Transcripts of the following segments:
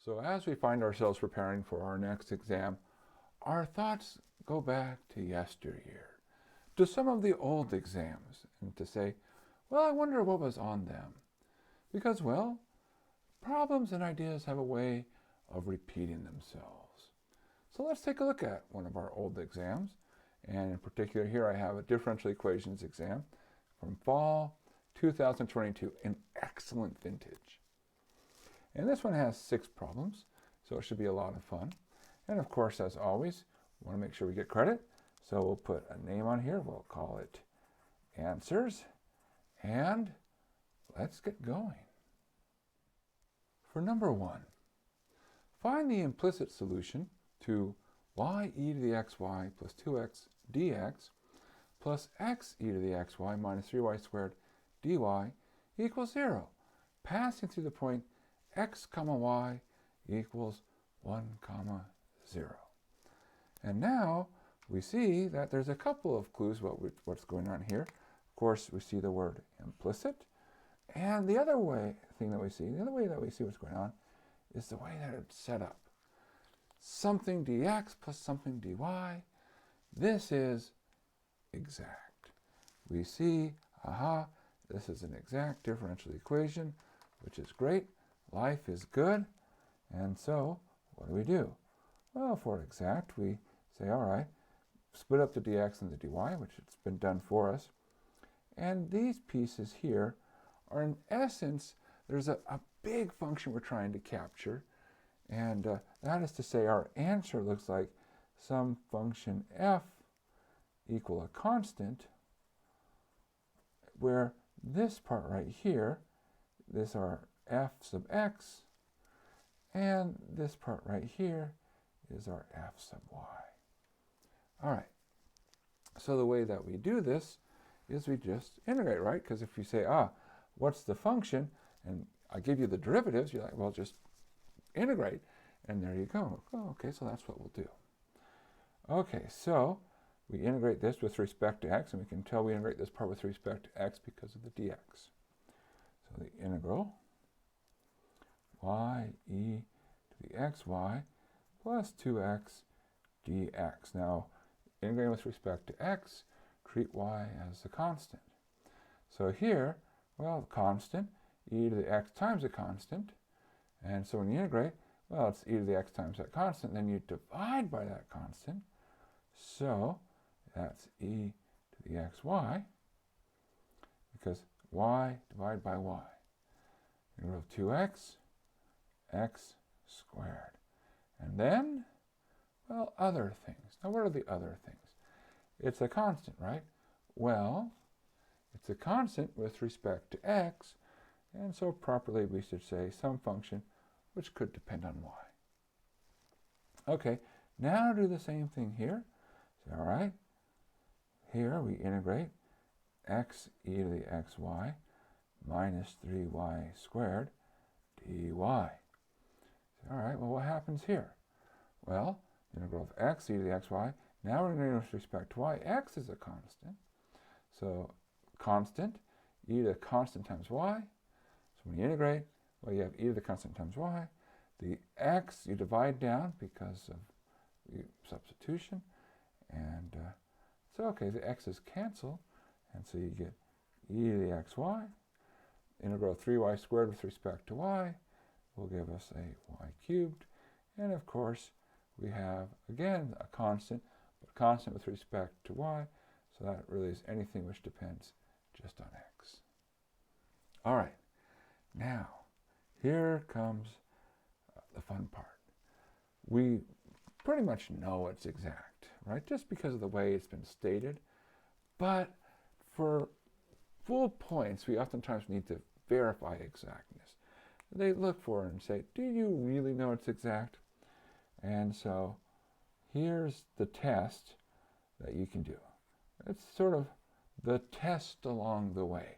So as we find ourselves preparing for our next exam, our thoughts go back to yesteryear, to some of the old exams, and to say, well, I wonder what was on them. Because, well, problems and ideas have a way of repeating themselves. So let's take a look at one of our old exams. And in particular, here I have a differential equations exam from fall 2022, an excellent vintage. And this one has 6 problems, so it should be a lot of fun. And of course, as always, we want to make sure we get credit. So we'll put a name on here. We'll call it Answers. And let's get going. For number 1, find the implicit solution to y e to the xy plus 2x dx plus x e to the xy minus 3y squared dy equals 0, passing through the point x comma y equals 1 comma 0. And now we see that there's a couple of clues what's going on here. Of course, we see the word implicit. And the other way that we see what's going on is the way that it's set up. Something dx plus something dy. This is exact. We see, aha, this is an exact differential equation, which is great. Life is good. And so, what do? Well, for exact, we say, all right, split up the dx and the dy, which has been done for us. And these pieces here are, in essence, there's a big function we're trying to capture. And that is to say, our answer looks like some function f equal a constant, where this part right here, this are f sub x, and this part right here is our f sub y. All right, so the way that we do this is we just integrate, right? Because if you say, what's the function, and I give you the derivatives, you're like, well, just integrate, and there you go. Oh, okay, so that's what we'll do. Okay, so we integrate this with respect to x, and we can tell we integrate this part with respect to x because of the dx. So the integral y e to the xy plus 2x dx. Now, integrating with respect to x, treat y as a constant. So here, well, constant, e to the x times a constant. And so when you integrate, well, it's e to the x times that constant. Then you divide by that constant. So that's e to the xy, because y divided by y. Integral of 2x, x squared. And then, well, other things. Now, what are the other things? It's a constant, right? Well, it's a constant with respect to x, and so properly we should say some function which could depend on y. Okay, now do the same thing here. So, all right, here we integrate x e to the xy minus 3y squared dy. So, all right, well, what happens here? Well, the integral of x e to the xy, now we're integrating with respect to y. X is a constant. So constant, e to the constant times y. So when you integrate, well, you have e to the constant times y. The x you divide down because of the substitution. And so, okay, the x's cancel. And so you get e to the xy. Integral of 3y squared with respect to y will give us a y cubed. And of course, we have, again, a constant, but constant with respect to y. So that really is anything which depends just on x. All right, now here comes the fun part. We pretty much know it's exact, right? Just because of the way it's been stated. But for full points, we oftentimes need to verify exactness. They look for it and say, do you really know it's exact? And so here's the test that you can do. It's sort of the test along the way.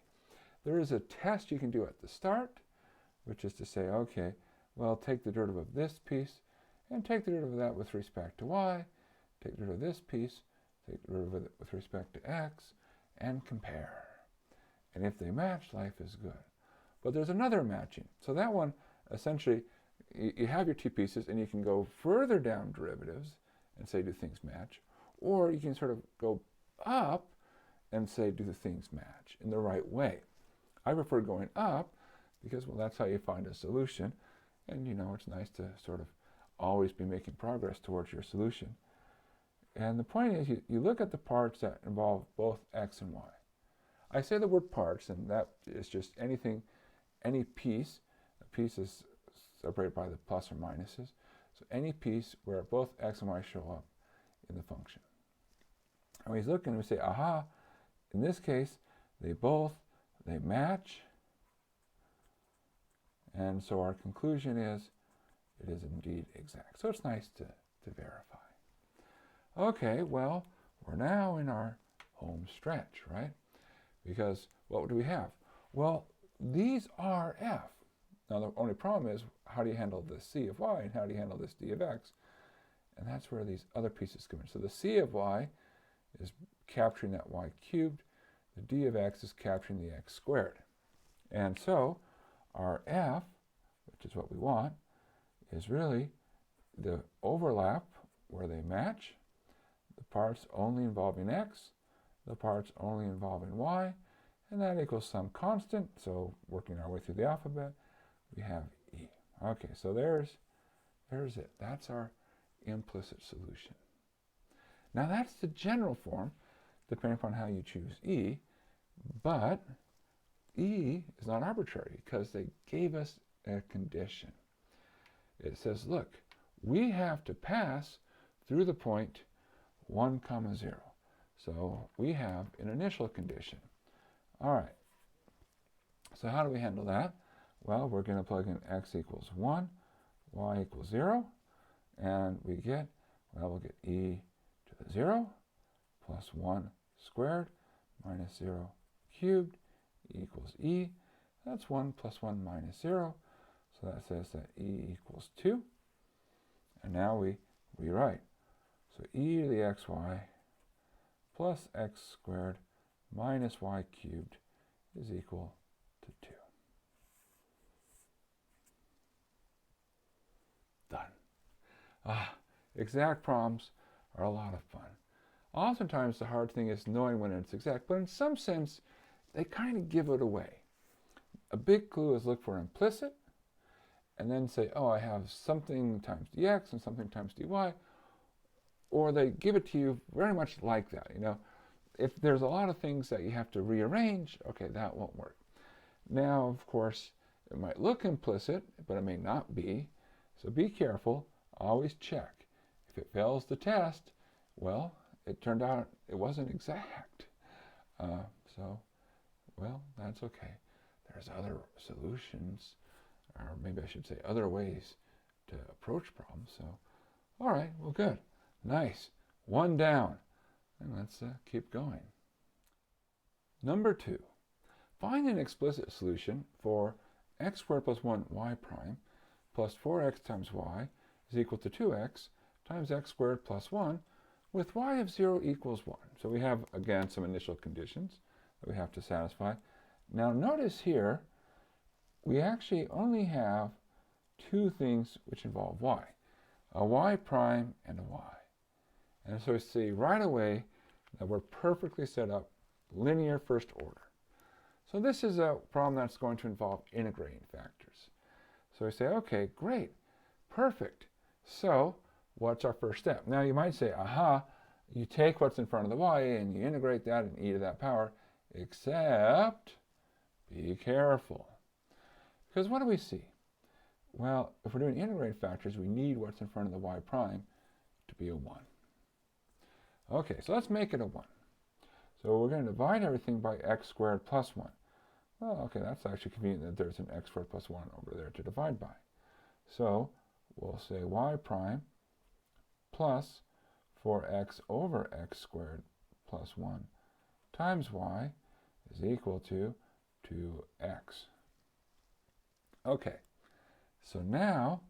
There is a test you can do at the start, which is to say, okay, well, take the derivative of this piece and take the derivative of that with respect to y, take the derivative of this piece, take the derivative of it with respect to x, and compare. And if they match, life is good. But there's another matching. So that one, essentially, you have your two pieces, and you can go further down derivatives and say, do things match? Or you can sort of go up and say, do the things match in the right way? I prefer going up because, well, that's how you find a solution. And, you know, it's nice to sort of always be making progress towards your solution. And the point is, you look at the parts that involve both x and y. I say the word parts, and that is just anything, any piece. A piece is separated by the plus or minuses. So any piece where both x and y show up in the function. And we look and we say, aha, in this case, they match. And so our conclusion is, it is indeed exact. So it's nice to verify. Okay, well, we're now in our home stretch, right? Because what do we have? Well, these are f. Now, the only problem is, how do you handle the c of y and how do you handle this d of x? And that's where these other pieces come in. So the c of y is capturing that y cubed. The d of x is capturing the x squared. And so our f, which is what we want, is really the overlap where they match, the parts only involving x, the parts only involving y, and that equals some constant. So working our way through the alphabet, we have e. Okay, so there's it. That's our implicit solution. Now that's the general form, depending upon how you choose e, but e is not arbitrary because they gave us a condition. It says, look, we have to pass through the point 1, 0. So we have an initial condition. All right. So how do we handle that? Well, we're going to plug in x equals 1, y equals 0, and we get, well, we'll get e to the 0 plus 1 squared minus 0 cubed equals e. That's 1 plus 1 minus 0. So that says that e equals 2. And now we rewrite. So e to the xy plus x squared minus y cubed is equal to 2. Done. Exact problems are a lot of fun. Oftentimes the hard thing is knowing when it's exact, but in some sense, they kind of give it away. A big clue is look for implicit, and then say, oh, I have something times dx and something times dy, or they give it to you very much like that. You know, if there's a lot of things that you have to rearrange, okay, that won't work. Now, of course, it might look implicit, but it may not be. So be careful. Always check. If it fails the test, well, it turned out it wasn't exact. So, well, that's okay. There's other solutions, or maybe I should say other ways to approach problems. So, all right, well, good. Nice. One down. And let's keep going. Number 2. Find an explicit solution for x squared plus 1 y prime plus 4x times y is equal to 2x times x squared plus 1 with y of 0 equals 1. So we have, again, some initial conditions that we have to satisfy. Now notice here, we actually only have two things which involve y, a y prime and a y. And so we see right away that we're perfectly set up linear first order. So this is a problem that's going to involve integrating factors. So we say, okay, great, perfect. So what's our first step? Now you might say, aha, you take what's in front of the y and you integrate that in e to that power, except be careful. Because what do we see? Well, if we're doing integrating factors, we need what's in front of the y prime to be a 1. Okay, so let's make it a 1. So we're going to divide everything by x squared plus 1. Well, okay, that's actually convenient that there's an x squared plus 1 over there to divide by. So we'll say y prime plus 4x over x squared plus 1 times y is equal to 2x. Okay, so now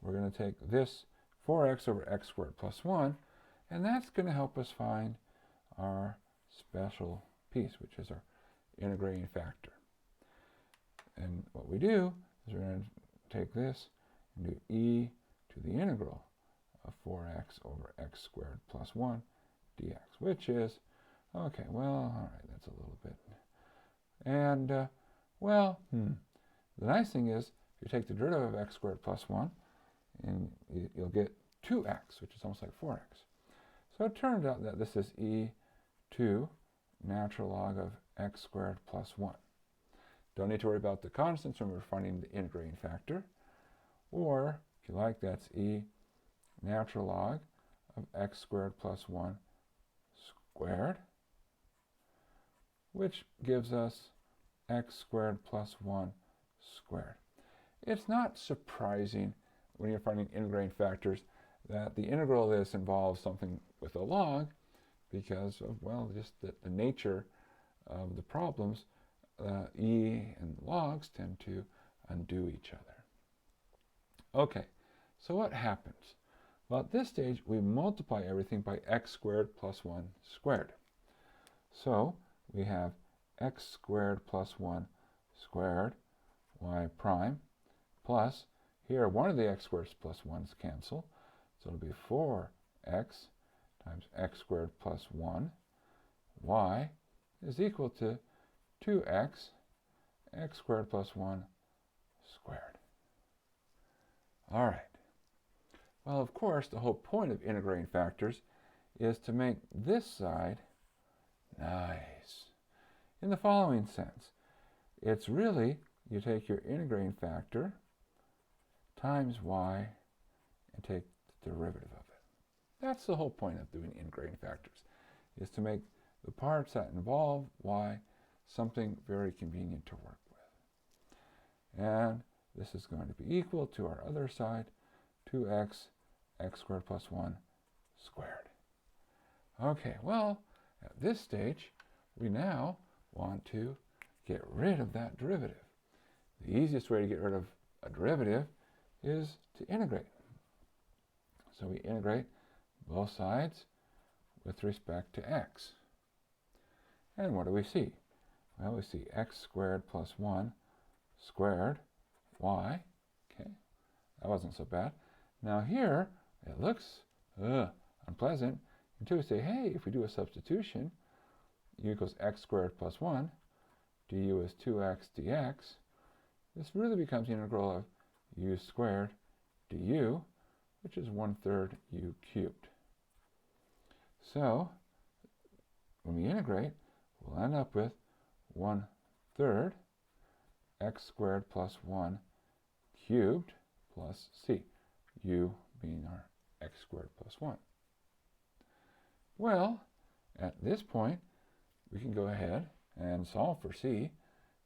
we're going to take this 4x over x squared plus 1, and that's going to help us find our special piece, which is our integrating factor. And what we do is we're going to take this and do e to the integral of 4x over x squared plus 1 dx, which is, okay, well, all right, that's a little bit. And, well, the nice thing is, you take the derivative of x squared plus 1, and you'll get 2x, which is almost like 4x. So it turns out that this is e to natural log of x squared plus 1. Don't need to worry about the constants when we're finding the integrating factor. Or, if you like, that's e natural log of x squared plus 1 squared, which gives us x squared plus 1 squared. It's not surprising when you're finding integrating factors that the integral of this involves something with a log because of, well, just the nature of the problems. E and logs tend to undo each other. Okay, so what happens? Well, at this stage, we multiply everything by x squared plus 1 squared. So we have x squared plus 1 squared y prime plus, here one of the x squareds plus 1's cancel, so it'll be 4x times x squared plus 1 y is equal to 2x x squared plus 1 squared. All right. Well, of course, the whole point of integrating factors is to make this side nice. In the following sense, it's really, you take your integrating factor times y and take the derivative of it. That's the whole point of doing integrating factors, is to make the parts that involve y something very convenient to work with. And this is going to be equal to our other side, 2x x squared plus 1 squared. Okay, well, at this stage, we now want to get rid of that derivative. The easiest way to get rid of a derivative is to integrate. So we integrate both sides with respect to x. And what do we see? Well, we see x squared plus 1 squared y. Okay, that wasn't so bad. Now here, it looks unpleasant until we say, hey, if we do a substitution, u equals x squared plus 1, du is 2x dx, this really becomes the integral of u squared du, which is 1/3 u cubed. So, when we integrate, we'll end up with 1/3 x squared plus 1 cubed plus c, u being our x squared plus 1. Well, at this point, we can go ahead and solve for c,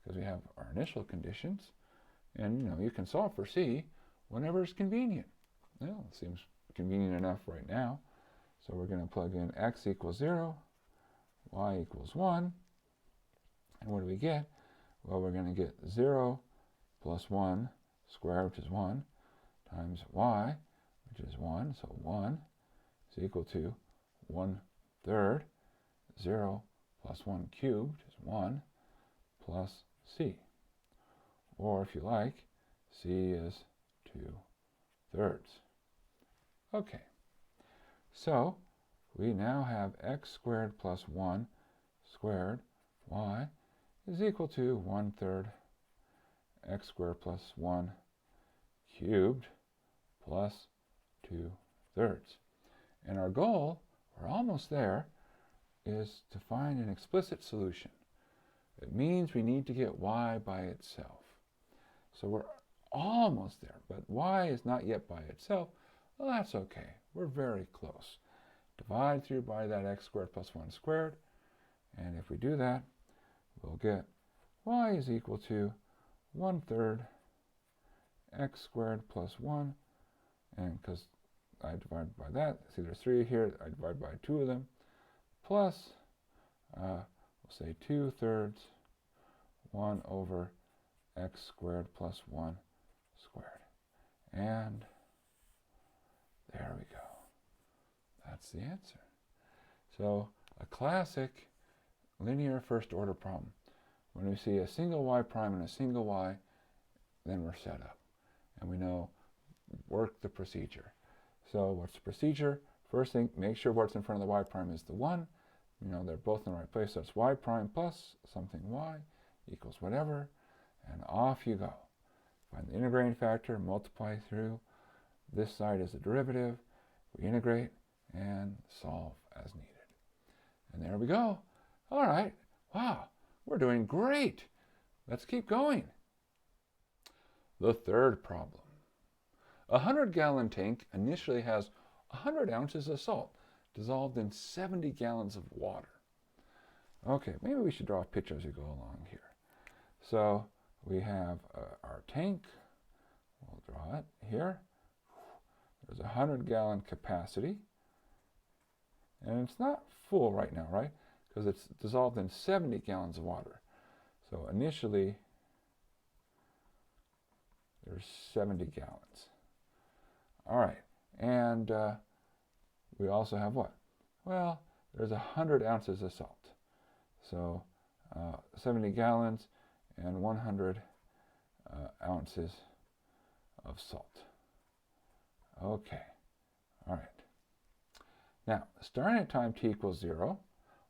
because we have our initial conditions. And, you can solve for c whenever it's convenient. Well, it seems convenient enough right now. So we're going to plug in x equals 0, y equals 1. And what do we get? Well, we're going to get 0 plus 1 squared, which is 1, times y, which is 1. So 1 is equal to 1/3 0 plus 1 cubed, which is 1, plus c. Or if you like, c is 2/3. Okay, so we now have x squared plus 1 squared y is equal to 1/3 x squared plus 1 cubed plus 2/3. And our goal, we're almost there, is to find an explicit solution. It means we need to get y by itself. So we're almost there, but y is not yet by itself. Well, that's okay. We're very close. Divide through by that x squared plus 1 squared, and if we do that, we'll get y is equal to 1/3 x squared plus 1, and because I divide by that, see there's 3 here, I divide by 2 of them, plus, we'll say 2/3 1 over x squared plus 1 squared. And there we go. That's the answer. So a classic linear first order problem. When we see a single y prime and a single y, then we're set up. And we know work the procedure. So what's the procedure? First thing, make sure what's in front of the y prime is the 1. You know, they're both in the right place, so it's y prime plus something y equals whatever, and off you go. Find the integrating factor, multiply through. This side is the derivative. We integrate and solve as needed. And there we go. All right. Wow, we're doing great. Let's keep going. The third problem. A 100-gallon tank initially has 100 ounces of salt dissolved in 70 gallons of water. Okay, maybe we should draw a picture as we go along here. So we have our tank. We'll draw it here. There's a 100-gallon capacity. And it's not full right now, right? Because it's dissolved in 70 gallons of water. So initially, there's 70 gallons. All right, and we also have what? Well, there's 100 ounces of salt. So 70 gallons and 100 ounces of salt. Okay, all right. Now, starting at time t equals 0,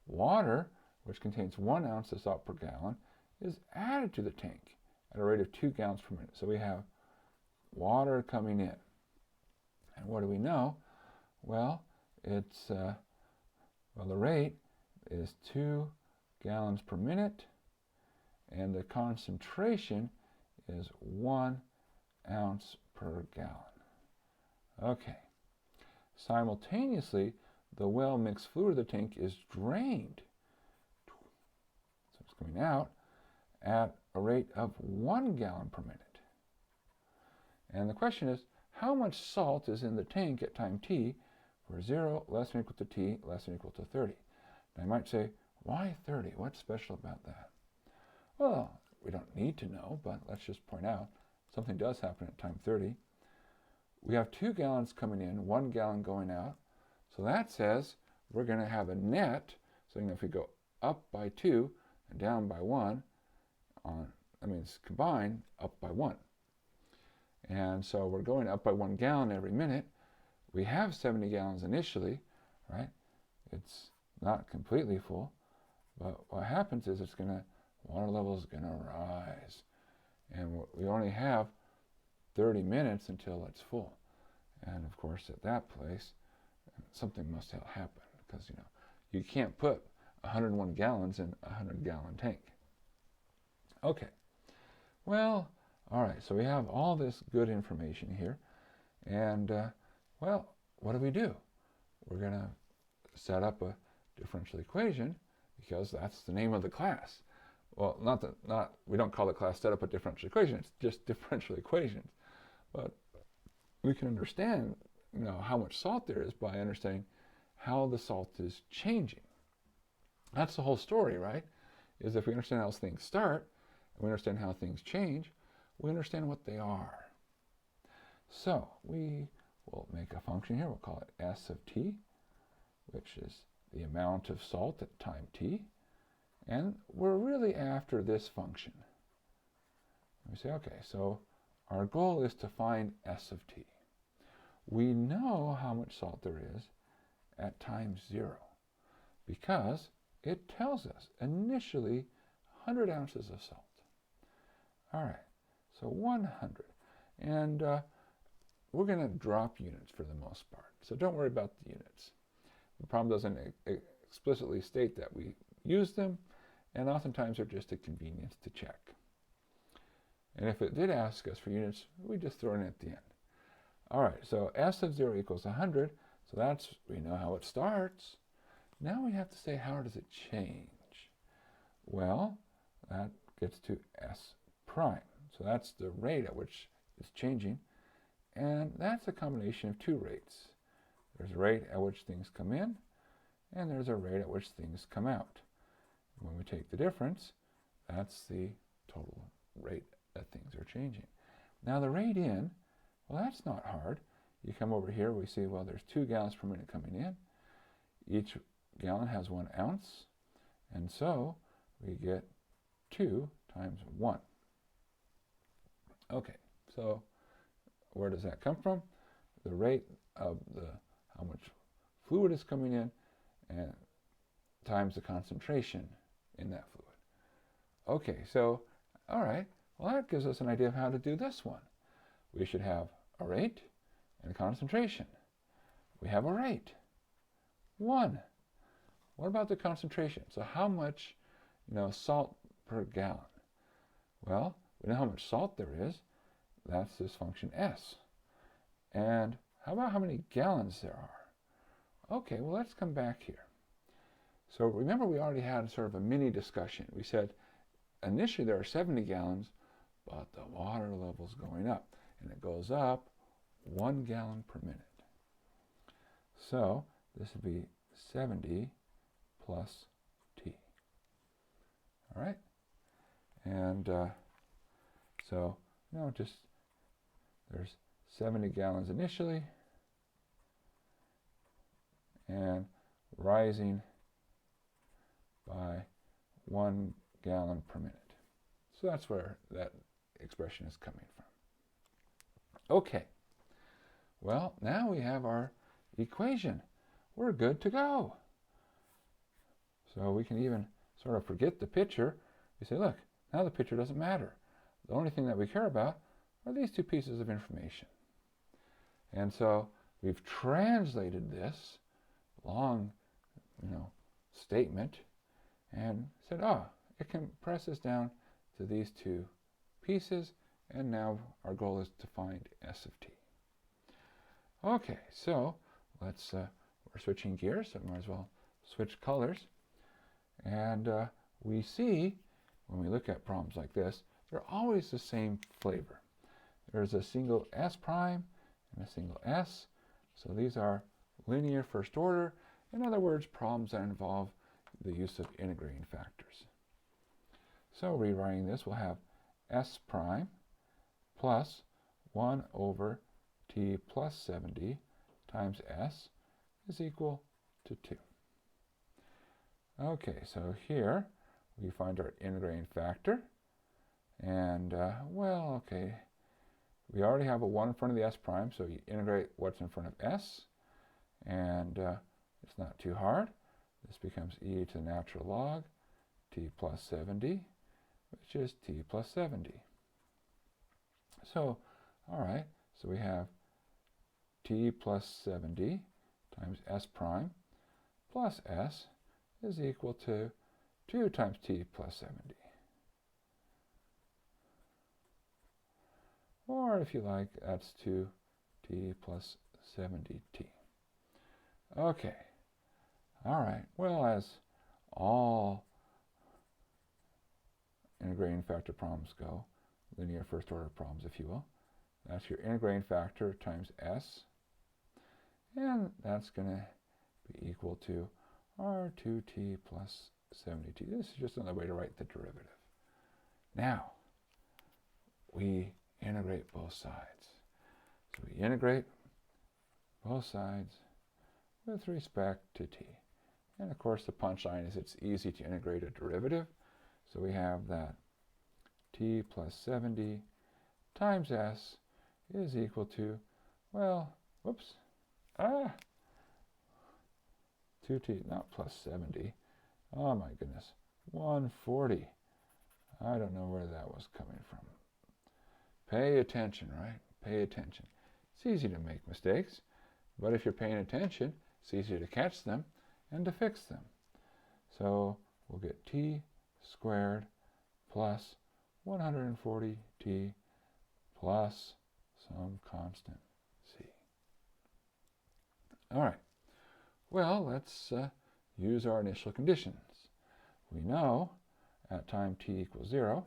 water, which contains 1 ounce of salt per gallon, is added to the tank at a rate of 2 gallons per minute. So we have water coming in. And what do we know? Well, it's the rate is 2 gallons per minute, and the concentration is 1 ounce per gallon. Okay. Simultaneously, the well-mixed fluid of the tank is drained. So it's coming out at a rate of 1 gallon per minute. And the question is, how much salt is in the tank at time t for 0 less than or equal to t less than or equal to 30? Now you might say, why 30? What's special about that? Well, we don't need to know, but let's just point out something does happen at time 30. We have 2 gallons coming in, 1 gallon going out. So that says we're going to have a net. So if we go up by 2 and down by 1, that means combined up by 1. And so we're going up by 1 gallon every minute. We have 70 gallons initially, right? It's not completely full, but what happens is water level is going to rise. And we only have 30 minutes until it's full. And of course, at that place, something must have happened because, you can't put 101 gallons in a 100-gallon tank. Okay. Well, all right, so we have all this good information here. And, well, what do? We're going to set up a differential equation because that's the name of the class. Well, we don't call the class set up a differential equation. It's just differential equations. But we can understand, how much salt there is by understanding how the salt is changing. That's the whole story, right? Is if we understand how things start, and we understand how things change, we understand what they are. So we will make a function here. We'll call it S of t, which is the amount of salt at time t. And we're really after this function. We say, okay, so our goal is to find S of t. We know how much salt there is at time 0 because it tells us initially 100 ounces of salt. All right, so 100. And we're going to drop units for the most part. So don't worry about the units. The problem doesn't explicitly state that we use them, and oftentimes they're just a convenience to check. And if it did ask us for units, we just throw it in at the end. All right, so S of 0 equals 100. So we know how it starts. Now we have to say, how does it change? Well, that gets to S prime. So that's the rate at which it's changing. And that's a combination of 2 rates. There's a rate at which things come in, and there's a rate at which things come out. When we take the difference, that's the total rate that things are changing. Now the rate in, well, that's not hard. You come over here, we see, well, there's 2 gallons per minute coming in. Each gallon has 1 ounce, and so we get 2 times 1. Okay, so where does that come from? The rate of how much fluid is coming in and times the concentration in that fluid. Okay, so, all right, well, that gives us an idea of how to do this one. We should have a rate and a concentration. We have a rate, 1. What about the concentration? So how much, salt per gallon? Well, we know how much salt there is. That's this function S. And how about how many gallons there are? Okay, well, let's come back here. So remember, we already had sort of a mini discussion. We said initially there are 70 gallons, but the water level's going up, and it goes up 1 gallon per minute. So this would be 70 plus T. All right? And so, just there's 70 gallons initially, and rising by 1 gallon per minute. So that's where that expression is coming from. Okay. Well, now we have our equation. We're good to go. So we can even sort of forget the picture. We say, look, now the picture doesn't matter. The only thing that we care about are these two pieces of information. And so we've translated this long, statement and said, it compresses down to these two pieces, and now our goal is to find S of T. Okay, so let's, we're switching gears, so we might as well switch colors. And we see, when we look at problems like this, they're always the same flavor. There's a single S prime and a single S. So these are linear first order. In other words, problems that involve the use of integrating factors. So rewriting this, we'll have S prime plus 1 over T plus 70 times S is equal to 2. Okay, so here we find our integrating factor. And, we already have a 1 in front of the S prime, so you integrate what's in front of S. And it's not too hard. This becomes e to the natural log T plus 70, which is T plus 70. So, all right, so we have T plus 70 times S prime plus S is equal to 2 times T plus 70. Or if you like, that's 2T plus 70T. Okay. All right. Well, as all integrating factor problems go, linear first order problems, if you will, that's your integrating factor times S. And that's going to be equal to our 2T plus 70T. This is just another way to write the derivative. Now, we integrate both sides. So we integrate both sides with respect to T. And of course the punchline is it's easy to integrate a derivative. So we have that T plus 70 times S is equal to, 2T, not plus 70. Oh my goodness, 140. I don't know where that was coming from. Pay attention, right? Pay attention. It's easy to make mistakes, but if you're paying attention, it's easier to catch them and to fix them. So we'll get T squared plus 140T plus some constant C. All right. Well, let's use our initial conditions. We know at time t equals 0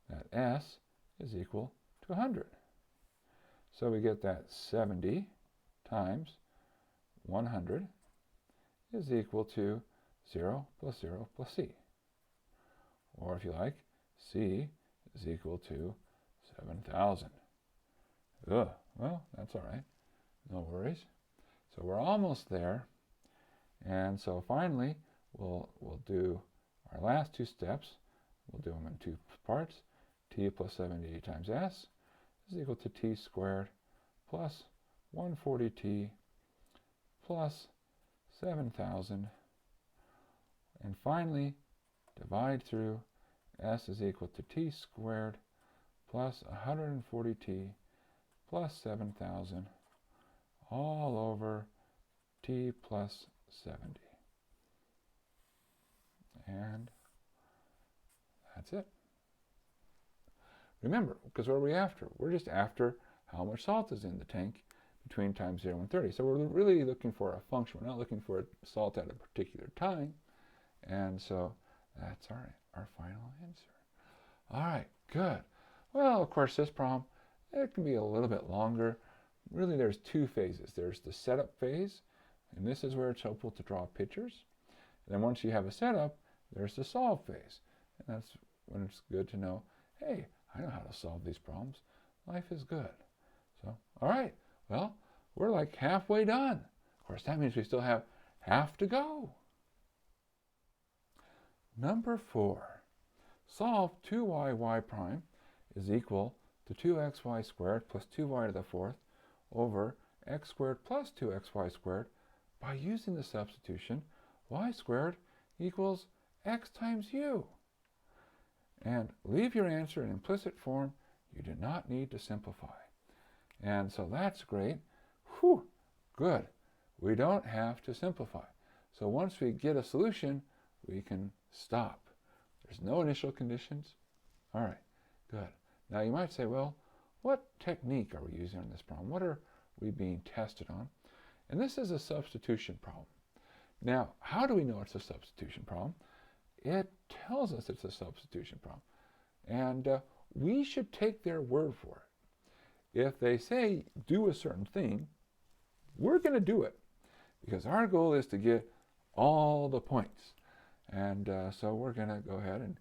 that S is equal to 100. So we get that 70 times 100 is equal to 0 plus 0 plus C. Or if you like, C is equal to 7,000. Well, that's all right. No worries. So we're almost there. And so finally, we'll do our last two steps. We'll do them in two parts. T plus 70 times S is equal to T squared plus 140t plus 7,000. And finally, divide through s is equal to t squared plus 140t plus 7,000 all over t plus 70. And that's it. Remember, because what are we after? We're just after how much salt is in the tank between time 0 and 30. So we're really looking for a function. We're not looking for salt at a particular time. And so that's our final answer. All right, good. Well, of course, this problem, it can be a little bit longer. Really, there's two phases. There's the setup phase, and this is where it's helpful to draw pictures. And then once you have a setup, there's the solve phase. And that's when it's good to know, hey, I know how to solve these problems. Life is good. So, all right, well, we're like halfway done. Of course, that means we still have half to go. Number 4, solve 2y prime is equal to 2xy squared plus 2y to the 4th over x squared plus 2xy squared by using the substitution y squared equals x times u. And leave your answer in implicit form. You do not need to simplify. And so that's great. Whew, good. We don't have to simplify. So once we get a solution, we can stop. There's no initial conditions. All right, good. Now you might say, well, what technique are we using on this problem? What are we being tested on? And this is a substitution problem. Now, how do we know it's a substitution problem? It tells us it's a substitution problem. And we should take their word for it. If they say do a certain thing, we're going to do it. Because our goal is to get all the points. And so we're going to go ahead and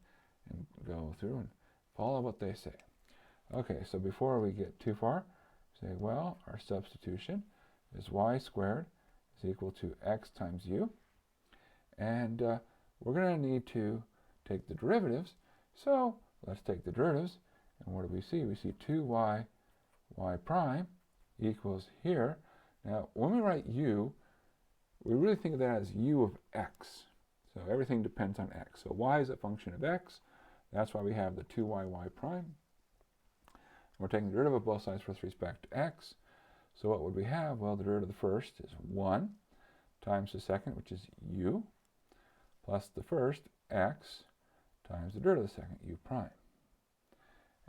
go through and follow what they say. Okay, so before we get too far, say, well, our substitution is y squared is equal to x times u. And we're going to need to take the derivatives. So let's take the derivatives. And what do we see? We see 2y prime equals here. Now, when we write u, we really think of that as u of x. So everything depends on x. So y is a function of x. That's why we have the 2y prime. We're taking the derivative of both sides with respect to x. So what would we have? Well, the derivative of the first is 1 times the second, which is u, plus the first, x, times the derivative of the second, u prime.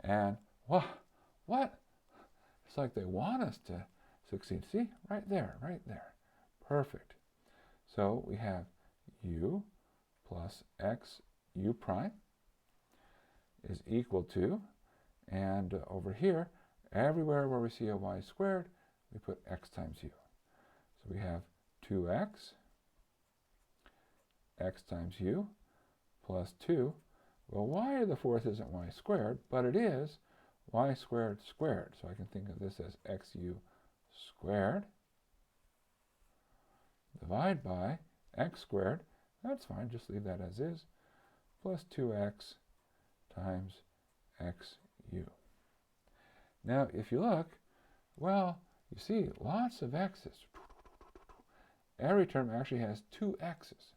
And what? It's like they want us to succeed. See? Right there, right there. Perfect. So we have u plus x u prime is equal to, and over here, everywhere where we see a y squared, we put x times u. So we have 2x, x times u, plus 2. Well, y to the 4th isn't y squared, but it is y squared squared. So I can think of this as xu squared. Divide by x squared. That's fine, just leave that as is. Plus 2x times xu. Now, if you look, well, you see lots of x's. Every term actually has 2 x's.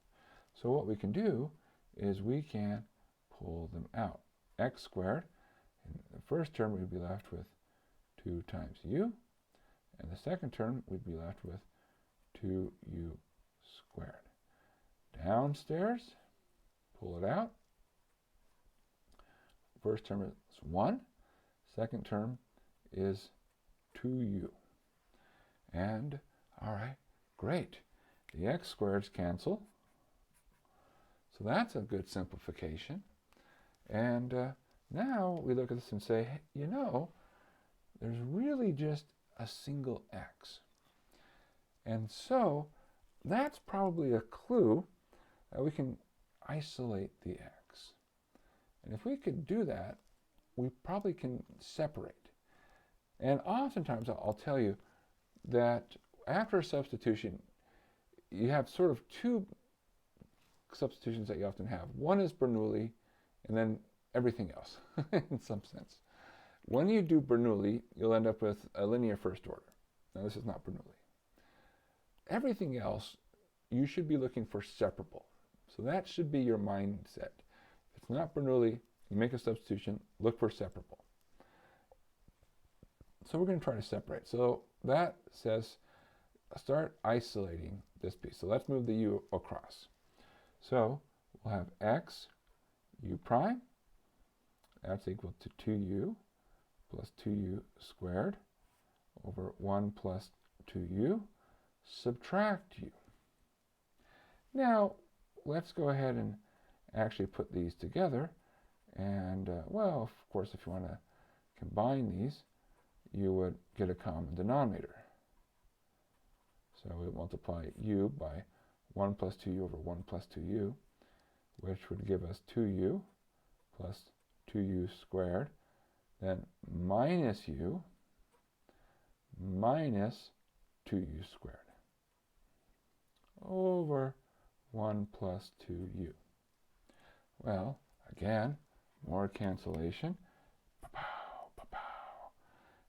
So what we can do is we can pull them out. X squared, in the first term we'd be left with 2 times u, and the second term we'd be left with 2u squared. Downstairs, pull it out. First term is 1, second term is 2u. And, all right, great. The x squareds cancel. So that's a good simplification. And now we look at this and say, hey, you know, there's really just a single x. And so that's probably a clue that we can isolate the x. And if we could do that, we probably can separate. And oftentimes I'll tell you that after a substitution, you have sort of 2 substitutions that you often have. One is Bernoulli, and then everything else, in some sense. When you do Bernoulli, you'll end up with a linear first order. Now this is not Bernoulli. Everything else, you should be looking for separable. So that should be your mindset. If it's not Bernoulli, you make a substitution, look for separable. So we're going to try to separate. So that says start isolating this piece. So let's move the u across. So we'll have x u prime. That's equal to 2u plus 2u squared over 1 plus 2u. Subtract u. Now, let's go ahead and actually put these together. And, well, of course, if you want to combine these, you would get a common denominator. So we multiply u by 1 plus 2u over 1 plus 2u, which would give us 2u plus 2u squared, then minus u minus 2u squared over 1 plus 2u. Well, again, more cancellation. Pa-pow, pa-pow.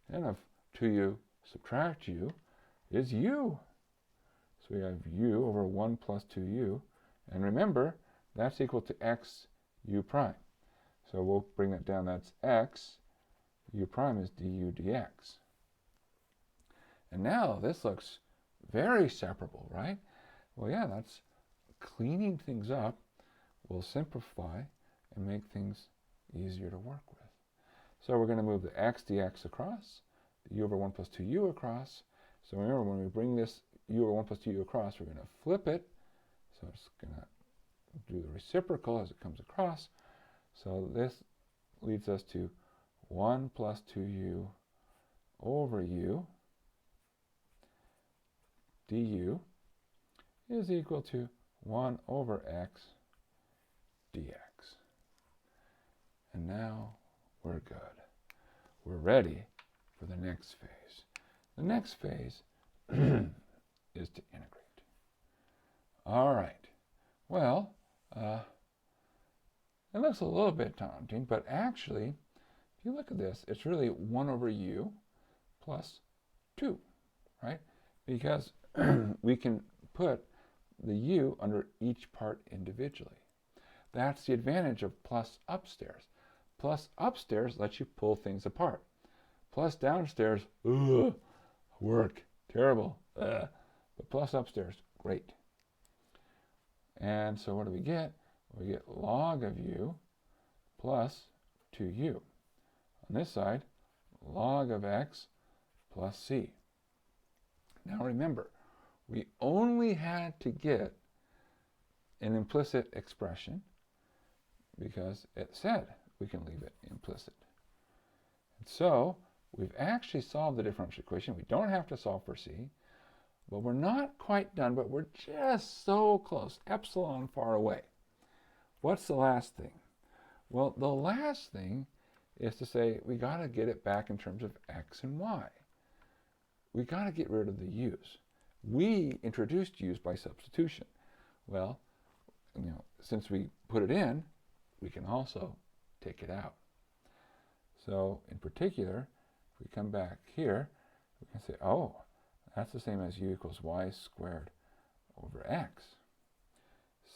And if 2u subtract u is u. So we have u over 1 plus 2u. And remember, that's equal to x u prime. So we'll bring that down. That's x u prime is du dx. And now this looks very separable, right? Well, yeah, that's cleaning things up will simplify and make things easier to work with. So we're going to move the x dx across, the u over 1 plus 2u across. So remember, when we bring this u over 1 plus 2u across, we're going to flip it. So it's going to do the reciprocal as it comes across. So this leads us to 1 plus 2u over u du is equal to 1 over x dx. And now we're good. We're ready for the next phase. The next phase is to integrate. All right. Well, it looks a little bit daunting, but actually, if you look at this, it's really 1 over u plus 2, right? Because we can put the u under each part individually. That's the advantage of plus upstairs. Plus upstairs lets you pull things apart. Plus downstairs, work, terrible. But plus upstairs, great. And so what do we get? We get log of u plus 2u. On this side, log of x plus c. Now remember, we only had to get an implicit expression because it said we can leave it implicit. And so we've actually solved the differential equation. We don't have to solve for c, but we're not quite done, but we're just so close, epsilon far away. What's the last thing? Well, the last thing is to say we got to get it back in terms of x and y. We got to get rid of the u's. We introduced u's by substitution. Well, since we put it in, we can also take it out. So in particular, if we come back here, we can say, oh, that's the same as u equals y squared over x.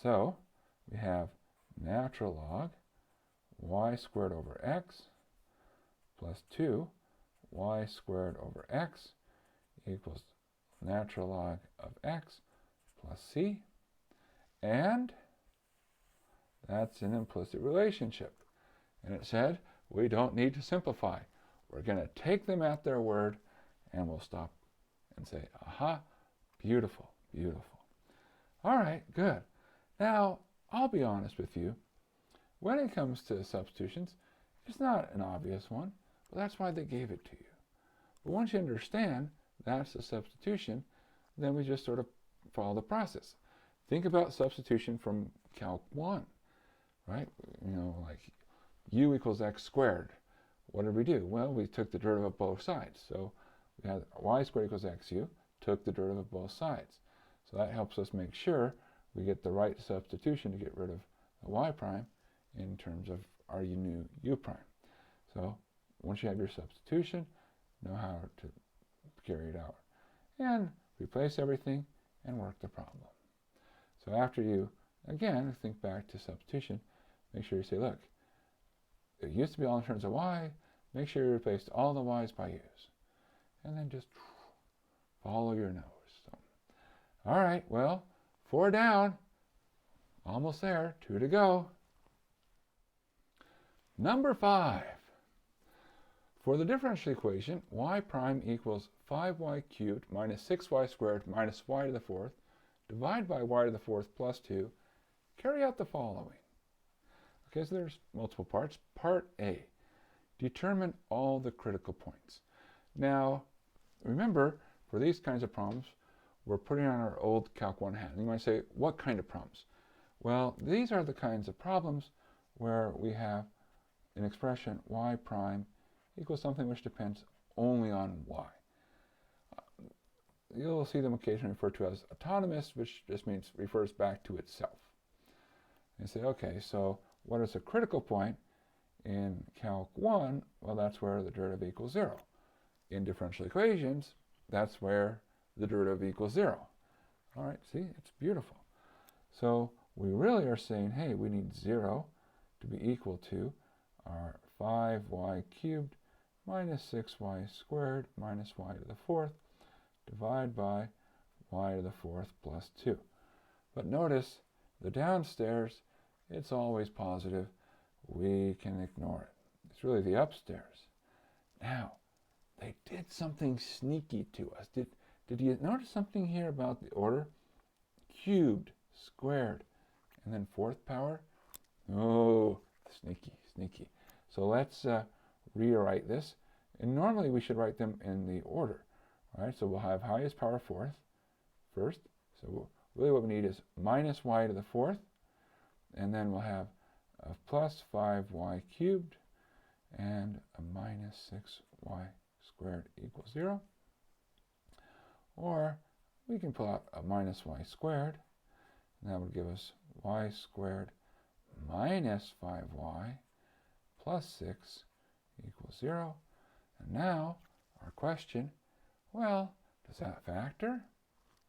So we have natural log y squared over x plus 2 y squared over x equals natural log of x plus c. And that's an implicit relationship. And it said we don't need to simplify. We're going to take them at their word, and we'll stop and say, aha, beautiful, beautiful. All right, good. Now, I'll be honest with you. When it comes to substitutions, it's not an obvious one, but that's why they gave it to you. But once you understand that's a substitution, then we just sort of follow the process. Think about substitution from Calc 1, right? Like u equals x squared. What did we do? Well, we took the derivative of both sides. So we had y squared equals xu, took the derivative of both sides. So that helps us make sure we get the right substitution to get rid of the y prime in terms of our new u prime. So once you have your substitution, know how to carry it out. and replace everything and work the problem. So after you, again, think back to substitution, make sure you say, look, it used to be all in terms of y, make sure you replaced all the y's by u's. And then just follow your nose. So, all right, well, 4 down, almost there, 2 to go. Number 5. For the differential equation, y prime equals 5y cubed minus 6y squared minus y to the fourth, divide by y to the fourth plus 2, carry out the following. Okay, so there's multiple parts. Part A, determine all the critical points. Now, remember, for these kinds of problems, we're putting on our old Calc 1 hat. And you might say, what kind of problems? Well, these are the kinds of problems where we have an expression y prime equals something which depends only on y. You'll see them occasionally referred to as autonomous, which just means refers back to itself. And you say, okay, so what is a critical point in Calc 1? Well, that's where the derivative equals 0. In differential equations, that's where the derivative equals 0. All right, see, it's beautiful. So we really are saying, hey, we need 0 to be equal to our 5y cubed minus 6y squared minus y to the fourth, divide by y to the fourth plus 2. But notice, the downstairs, it's always positive. We can ignore it. It's really the upstairs. Now, they did something sneaky to us. Did you notice something here about the order? Cubed, squared, and then fourth power? Oh, sneaky, sneaky. So let's rewrite this. And normally we should write them in the order. All right, so we'll have highest power fourth first. So really what we need is minus y to the fourth. And then we'll have a plus 5y cubed and a minus 6y squared equals 0. Or we can pull out a minus y squared. And that would give us y squared minus 5y plus 6 equals 0. And now our question, well, does that factor?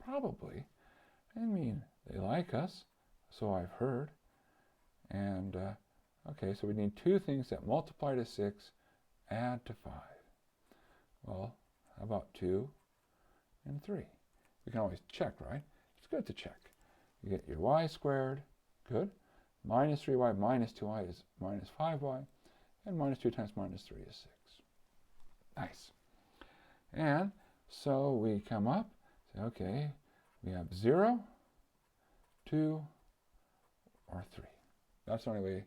Probably. I mean, they like us, so I've heard. And, okay, so we need two things that multiply to 6, add to 5. Well, how about 2 and 3? We can always check, right? It's good to check. You get your y squared, good. Minus 3y minus 2y is minus 5y. And minus 2 times minus 3 is 6. Nice. And so we come up, say, okay, we have 0, 2, or 3. That's the only way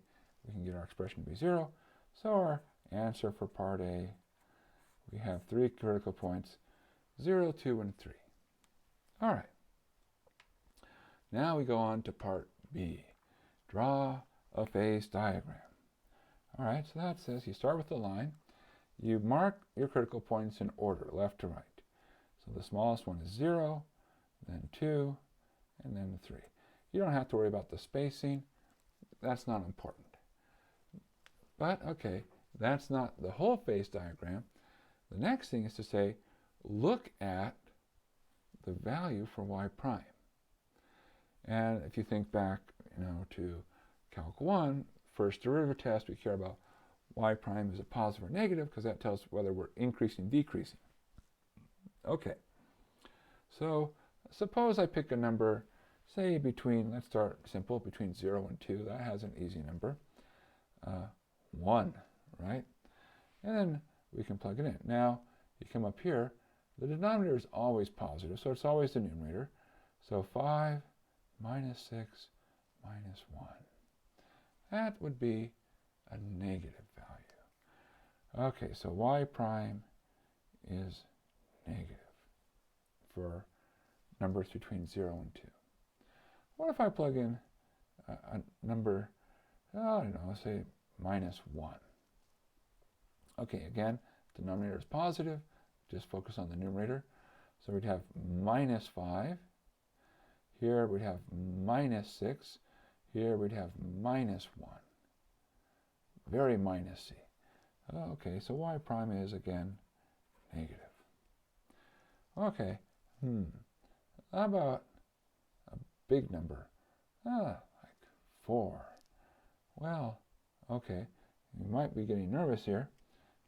we can get our expression to be 0. So our answer for part A, we have 3 critical points, 0, 2, and 3. All right. Now we go on to part B. Draw a phase diagram. All right, so that says you start with the line. You mark your critical points in order, left to right. So the smallest one is 0, then 2, and then 3. You don't have to worry about the spacing. That's not important. But, okay, that's not the whole phase diagram. The next thing is to say, look at the value for y prime. And if you think back, to Calc 1, first derivative test, we care about y prime is a positive or negative because that tells us whether we're increasing, decreasing. Okay, so suppose I pick a number, say between, let's start simple, between 0 and 2. That has an easy number. 1, right? And then we can plug it in. Now, you come up here, the denominator is always positive, so it's always the numerator. So 5 minus 6 minus 1. That would be a negative value. Okay, so y prime is negative for numbers between 0 and 2. What if I plug in a number, I don't know, let's say minus 1. Okay, again, denominator is positive. Just focus on the numerator. So we'd have minus 5. Here we'd have minus 6. Here we'd have minus 1. Very minusy. Okay, so y prime is, again, negative. Okay, How about a big number? Like 4. Well, okay, you might be getting nervous here.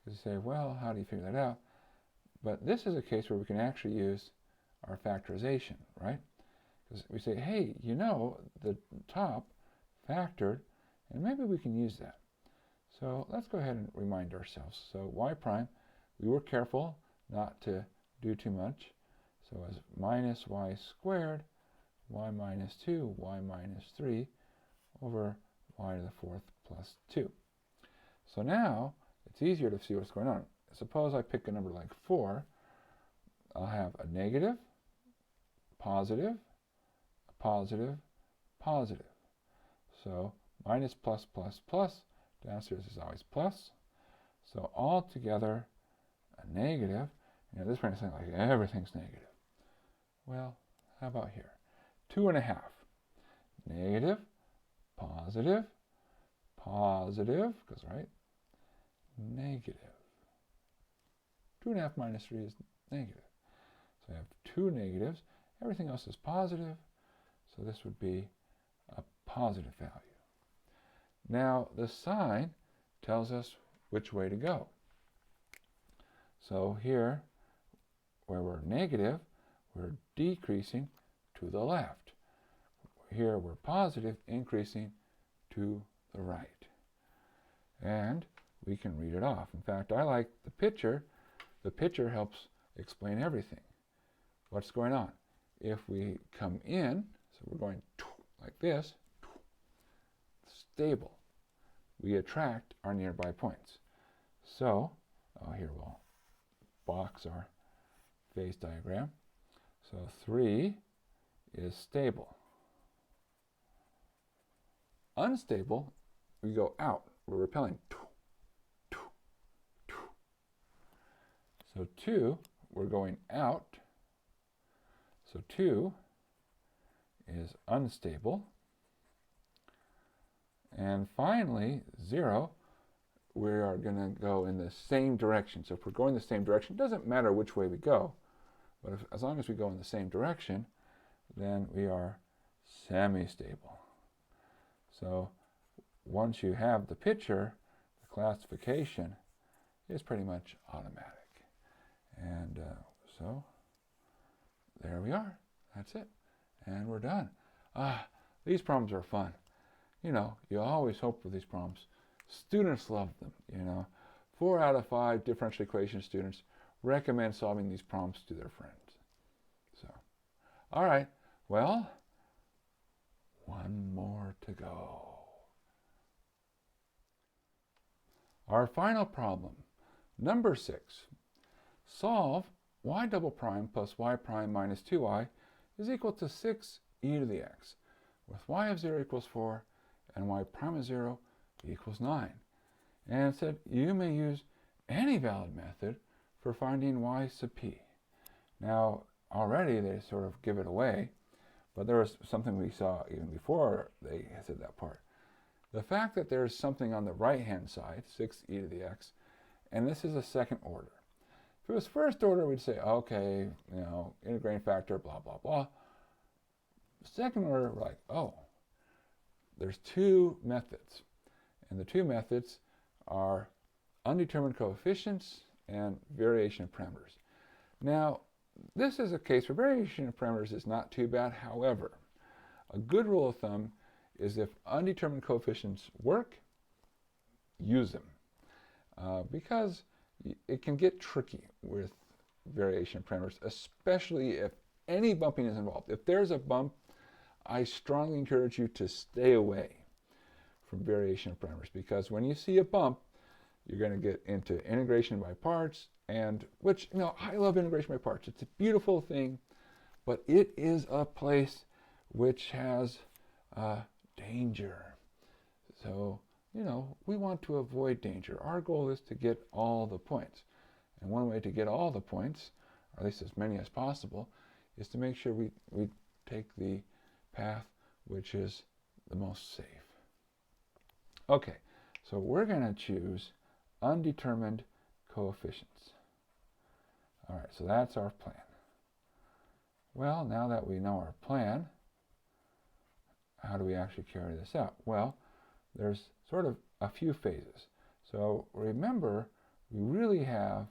You say, well, how do you figure that out? But this is a case where we can actually use our factorization, right? Because we say, hey, you know, the top factored, and maybe we can use that. So let's go ahead and remind ourselves. So y prime, we were careful not to do too much. So as minus y squared, y minus 2, y minus 3, over y to the 4th plus 2. So now it's easier to see what's going on. Suppose I pick a number like 4. I'll have a negative, positive, a positive, positive. So minus plus plus plus, downstairs is always plus. So all together, a negative. You know, this point is saying like everything's negative. Well, how about here? 2.5. Negative, positive, positive, because right, negative. 2.5 minus 3 is negative. So I have 2 negatives. Everything else is positive. So this would be a positive value. Now the sign tells us which way to go. So here, where we're negative, we're decreasing to the left. Here we're positive, increasing to the right. And we can read it off. In fact, I like the picture. The picture helps explain everything. What's going on? If we come in, so we're going like this, stable. We attract our nearby points. So, here we'll box our phase diagram. So 3 is stable. Unstable, we go out. We're repelling. So 2, we're going out. So 2 is unstable. And finally, 0, we are going to go in the same direction. So if we're going the same direction, it doesn't matter which way we go. But as long as we go in the same direction, then we are semi-stable. So once you have the picture, the classification is pretty much automatic. And so there we are. That's it. And we're done. These problems are fun. You know, you always hope for these problems. Students love them, you know. 4 out of 5 differential equation students recommend solving these problems to their friends. So, all right, well, one more to go. Our final problem, number 6. Solve y double prime plus y prime minus 2y is equal to 6e to the x, with y of 0 equals 4 and y prime of 0 equals 9. And it said you may use any valid method for finding y sub p. Now, already they sort of give it away, but there was something we saw even before they said that part. The fact that there's something on the right-hand side, 6e to the x, and this is a second order. If it was first order, we'd say, okay, you know, integrating factor, blah, blah, blah. Second order, we're like, oh, there's 2 methods. And the 2 methods are undetermined coefficients and variation of parameters. Now, this is a case where variation of parameters is not too bad. However, a good rule of thumb is if undetermined coefficients work, use them. Because it can get tricky with variation of parameters, especially if any bumping is involved. If there's a bump, I strongly encourage you to stay away from variation of parameters, because when you see a bump, you're going to get into integration by parts, and which, you know, I love integration by parts. It's a beautiful thing, but it is a place which has danger. So, you know, we want to avoid danger. Our goal is to get all the points. And one way to get all the points, or at least as many as possible, is to make sure we take the path which is the most safe. Okay, so we're going to choose undetermined coefficients. All right, so that's our plan. Well, now that we know our plan, how do we actually carry this out? Well, there's sort of a few phases. So remember, we really have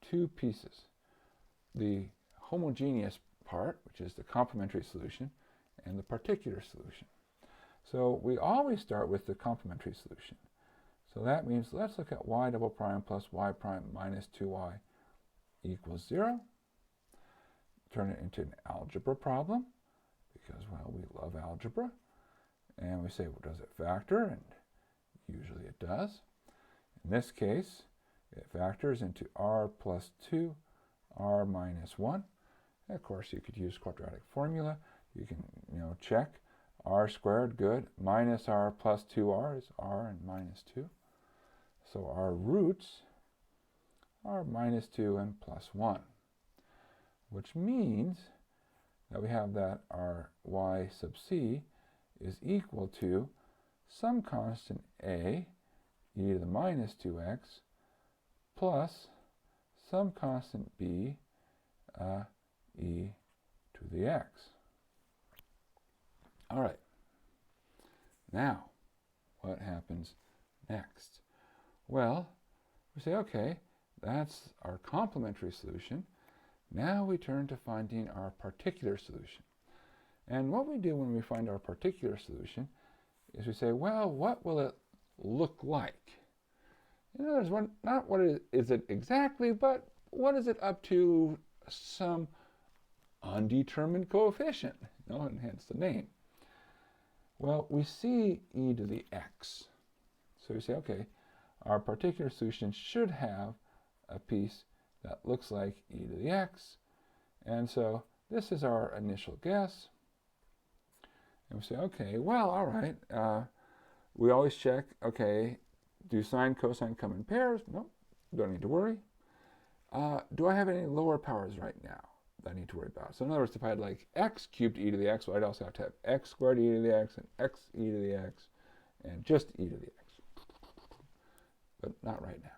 two pieces. The homogeneous part, which is the complementary solution, and the particular solution. So we always start with the complementary solution. So that means let's look at y double prime plus y prime minus 2y equals 0. Turn it into an algebra problem because, well, we love algebra. And we say, well, does it factor? And usually it does. In this case, it factors into r plus 2, r minus 1. And of course, you could use quadratic formula. You can, check r squared, good, minus r plus 2r is r and minus 2. So our roots are minus 2 and plus 1, which means that we have that our y sub c is equal to some constant a, e to the minus 2x, plus some constant b, e to the x. All right. Now, what happens next? Well, we say, okay, that's our complementary solution. Now we turn to finding our particular solution. And what we do when we find our particular solution is we say, well, what will it look like? In other words, not what is it exactly, but what is it up to some undetermined coefficient, and hence the name. Well, we see e to the x. So we say, okay, our particular solution should have a piece that looks like e to the x. And so this is our initial guess. And we say, okay, well, all right. We always check, okay, do sine, cosine come in pairs? Nope, don't need to worry. Do I have any lower powers right now that I need to worry about? So in other words, if I had like x cubed e to the x, well, I'd also have to have x squared e to the x and x e to the x and just e to the x. But not right now.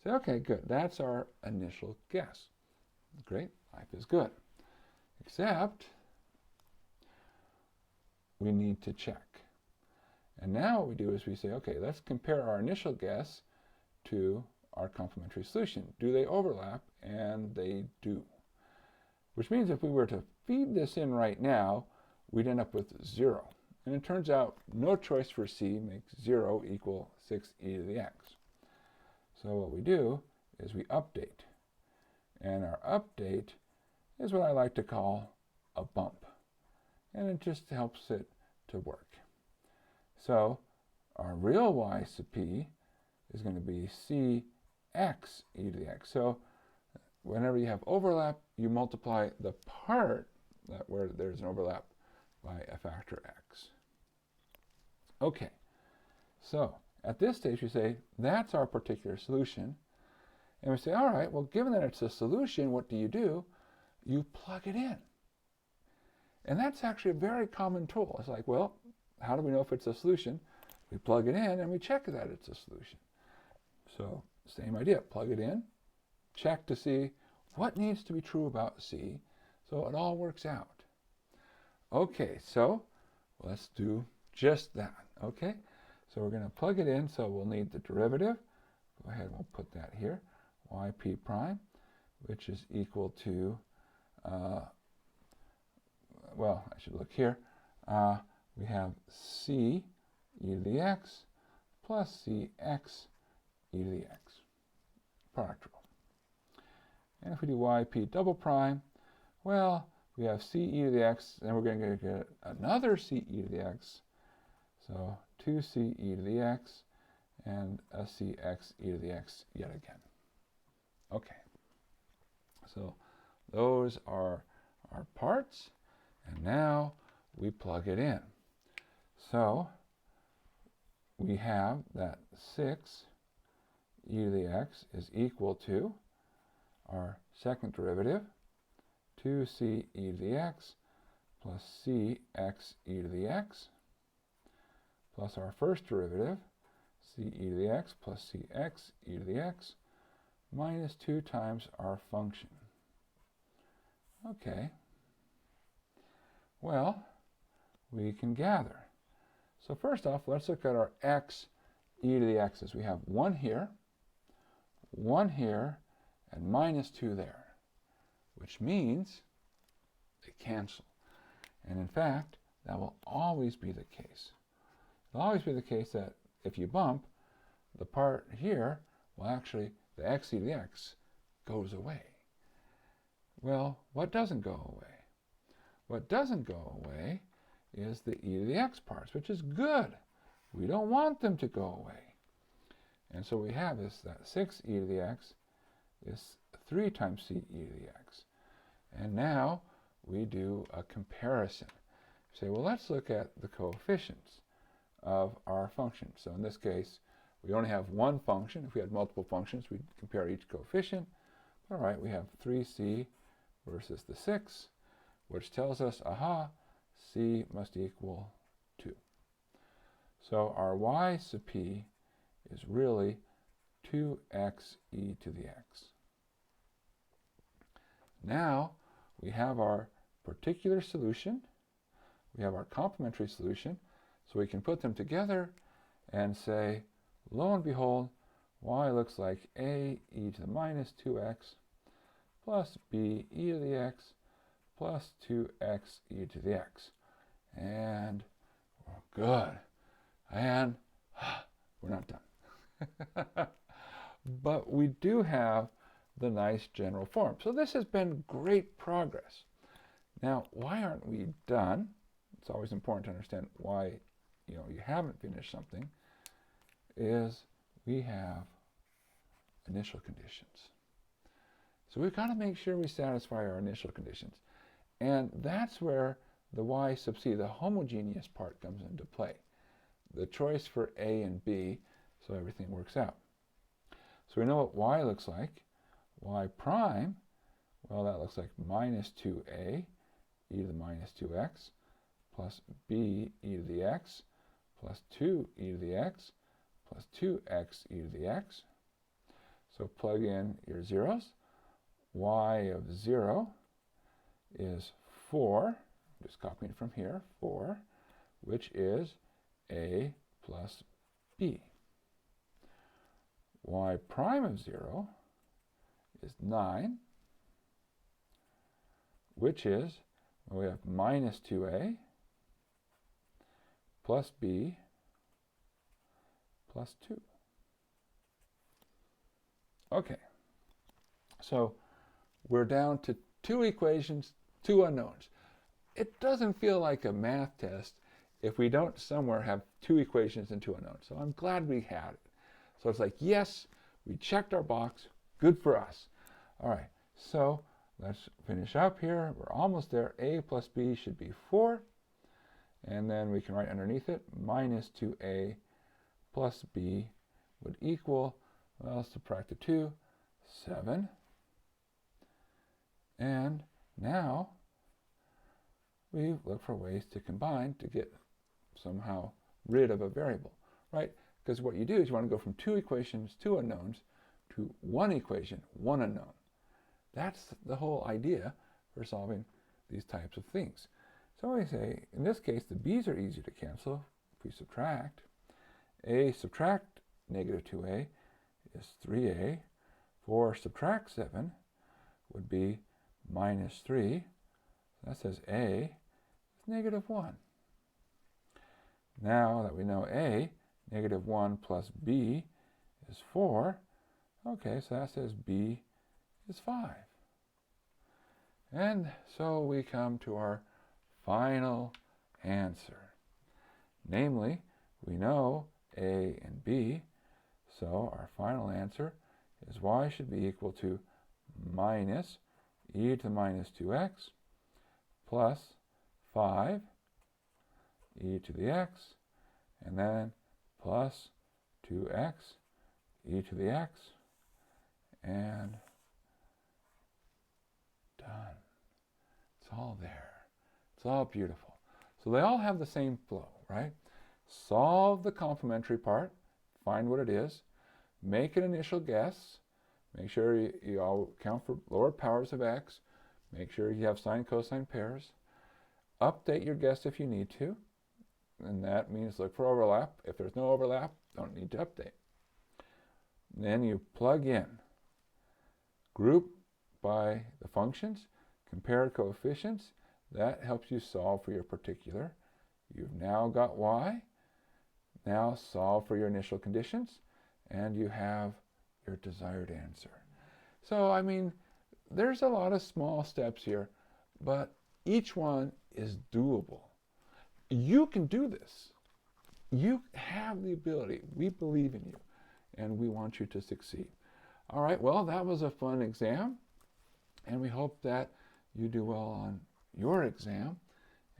So, okay, good. That's our initial guess. Great, life is good. Except we need to check. And now what we do is we say, okay, let's compare our initial guess to our complementary solution. Do they overlap? And they do. Which means if we were to feed this in right now, we'd end up with 0. And it turns out no choice for c makes 0 equal 6e to the x. So what we do is we update. And our update is what I like to call a bump. And it just helps it to work. So our real y sub p is going to be cx e to the x. So whenever you have overlap, you multiply the part where there's an overlap by a factor x. Okay, so at this stage we say that's our particular solution. And we say, all right, well, given that it's a solution, what do? You plug it in. And that's actually a very common tool. It's like, well, how do we know if it's a solution? We plug it in and we check that it's a solution. So same idea, plug it in, check to see what needs to be true about c, so it all works out. Okay, so let's do just that, okay? So we're going to plug it in, so we'll need the derivative. Go ahead, we'll put that here, yp prime, which is equal to, well, I should look here. We have c e to the x plus cx e to the x, product rule. And if we do yp double prime, well, we have c e to the x, and we're going to get another c e to the x. So 2c e to the x and a cx e to the x yet again. Okay, so those are our parts, and now we plug it in. So we have that 6 e to the x is equal to our second derivative, 2c e to the x plus cx e to the x, plus our first derivative, c e to the x plus cx e to the x, minus 2 times our function. Okay. Well, we can gather. So first off, let's look at our x e to the x's. We have 1 here, and minus 2 there, which means they cancel. And in fact, that will always be the case. It'll always be the case that if you bump, the part here will actually, the x e to the x goes away. Well, what doesn't go away? What doesn't go away is the e to the x parts, which is good. We don't want them to go away. And so we have is that 6 e to the x is 3 times c e to the x. And now we do a comparison. Say, well, let's look at the coefficients of our function. So in this case, we only have one function. If we had multiple functions, we'd compare each coefficient. All right, we have 3c versus the 6, which tells us, aha, c must equal 2. So our y sub p is really 2x e to the x. Now we have our particular solution. We have our complementary solution. So we can put them together and say, lo and behold, y looks like a e to the minus 2x plus b e to the x plus 2x e to the x. And good. And we're not done. But we do have the nice general form. So this has been great progress. Now, why aren't we done? It's always important to understand why you haven't finished something, is we have initial conditions. So we've got to make sure we satisfy our initial conditions. And that's where the y sub c, the homogeneous part, comes into play. The choice for a and b, so everything works out. So we know what y looks like. Y prime, well, that looks like minus 2a e to the minus 2x plus b e to the x plus 2 e to the x plus 2x e to the x. So plug in your zeros. Y of 0 is 4, just copying it from here, 4, which is a plus b. Y prime of 0 is 9, which is, well, we have minus 2a plus b plus 2. Okay, so we're down to 2 equations, 2 unknowns. It doesn't feel like a math test if we don't somewhere have 2 equations and 2 unknowns. So I'm glad we had it. So it's like, yes, we checked our box, good for us. All right, so let's finish up here. We're almost there. A plus b should be 4. And then we can write underneath it, minus 2a plus b would equal, well, subtract the 2, 7. And now we look for ways to combine to get somehow rid of a variable, right? Because what you do is you want to go from 2 equations, 2 unknowns, to 1 equation, 1 unknown. That's the whole idea for solving these types of things. So we say, in this case, the b's are easy to cancel. If we subtract, a subtract negative 2a is 3a. 4 subtract 7 would be minus 3. That says a is negative 1. Now that we know a, negative 1 plus b is 4. Okay, so that says b is 5. And so we come to our final answer. Namely, we know a and b, so our final answer is y should be equal to minus e to the minus 2x plus 5 e to the x, and then plus 2x e to the x, and done. It's all there. It's all beautiful. So they all have the same flow, right? Solve the complementary part, find what it is, make an initial guess, make sure you all count for lower powers of x, Make sure you have sine cosine pairs. Update your guess if you need to. And that means look for overlap. If there's no overlap, don't need to update. Then you plug in. Group by the functions. Compare coefficients. That helps you solve for your particular. You've now got y. Now solve for your initial conditions. And you have your desired answer. So, I mean, there's a lot of small steps here, but each one is doable. You can do this. You have the ability. We believe in you, and we want you to succeed. All right, well, that was a fun exam, and we hope that you do well on your exam,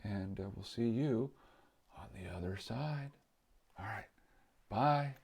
and we'll see you on the other side. All right, bye.